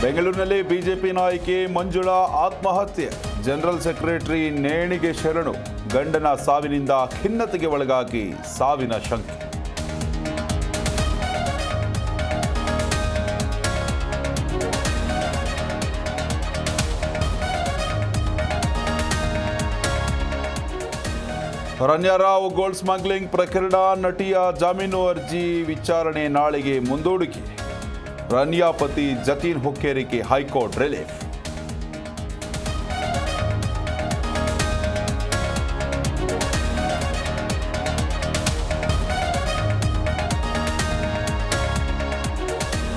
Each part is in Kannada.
ಬೆಂಗಳೂರಿನಲ್ಲಿ ಬಿಜೆಪಿ ನಾಯಕಿ ಮಂಜುಳಾ ಆತ್ಮಹತ್ಯೆ. ಜನರಲ್ ಸೆಕ್ರೆಟರಿ ನೇಣಿಗೆ ಶರಣು. ಗಂಡನ ಸಾವಿನಿಂದ ಖಿನ್ನತೆಗೆ ಒಳಗಾಗಿ ಸಾವಿನ ಶಂಕೆ. ರಣ್ಯಾ ರಾವ್ ಗೋಲ್ಡ್ ಸ್ಮಗ್ಲಿಂಗ್ ಪ್ರಕರಣ. ನಟಿಯ ಜಾಮೀನು ಅರ್ಜಿ ವಿಚಾರಣೆ ನಾಳೆಗೆ ಮುಂದೂಡಿಕೆ. ರಣ್ಯಾ ಪತಿ ಜತೀನ್ ಹುಕ್ಕೇರಿಗೆ ಹೈಕೋರ್ಟ್ ರಿಲೀಫ್.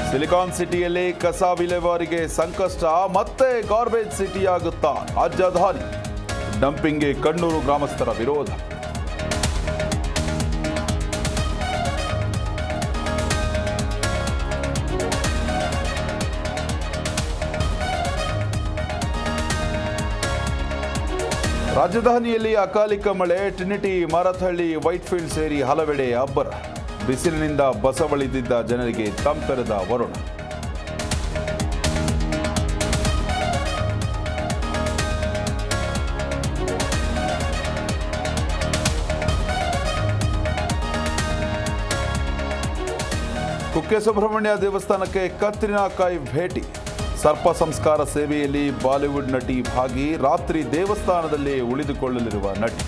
ಸಿಲಿಕಾನ್ ಸಿಟಿಯಲ್ಲಿ ಕಸ ವಿಲೇವಾರಿಗೆ ಸಂಕಷ್ಟ. ಮತ್ತೆ ಗಾರ್ಬೇಜ್ ಸಿಟಿಯಾಗುತ್ತಾ ರಾಜಧಾನಿ? ಡಂಪಿಂಗ್ಗೆ ಕಣ್ಣೂರು ಗ್ರಾಮಸ್ಥರ ವಿರೋಧ. ರಾಜಧಾನಿಯಲ್ಲಿ ಅಕಾಲಿಕ ಮಳೆ. ಟ್ರಿನಿಟಿ, ಮಾರತ್ಹಳ್ಳಿ, ವೈಟ್ಫೀಲ್ಡ್ ಸೇರಿ ಹಲವೆಡೆ ಅಬ್ಬರ. ಬಿಸಿಲಿನಿಂದ ಬಸವಳಿದಿದ್ದ ಜನರಿಗೆ ತಂಪೆರೆದ ವರುಣ. ಕುಕ್ಕೆ ಸುಬ್ರಹ್ಮಣ್ಯ ದೇವಸ್ಥಾನಕ್ಕೆ ಕತ್ರಿನಾ ಕೈಫ್ ಭೇಟಿ. ಸರ್ಪ ಸಂಸ್ಕಾರ ಸೇವೆಯಲ್ಲಿ ಬಾಲಿವುಡ್ ನಟಿ ಭಾಗಿ. ರಾತ್ರಿ ದೇವಸ್ಥಾನದಲ್ಲೇ ಉಳಿದುಕೊಳ್ಳಲಿರುವ ನಟಿ.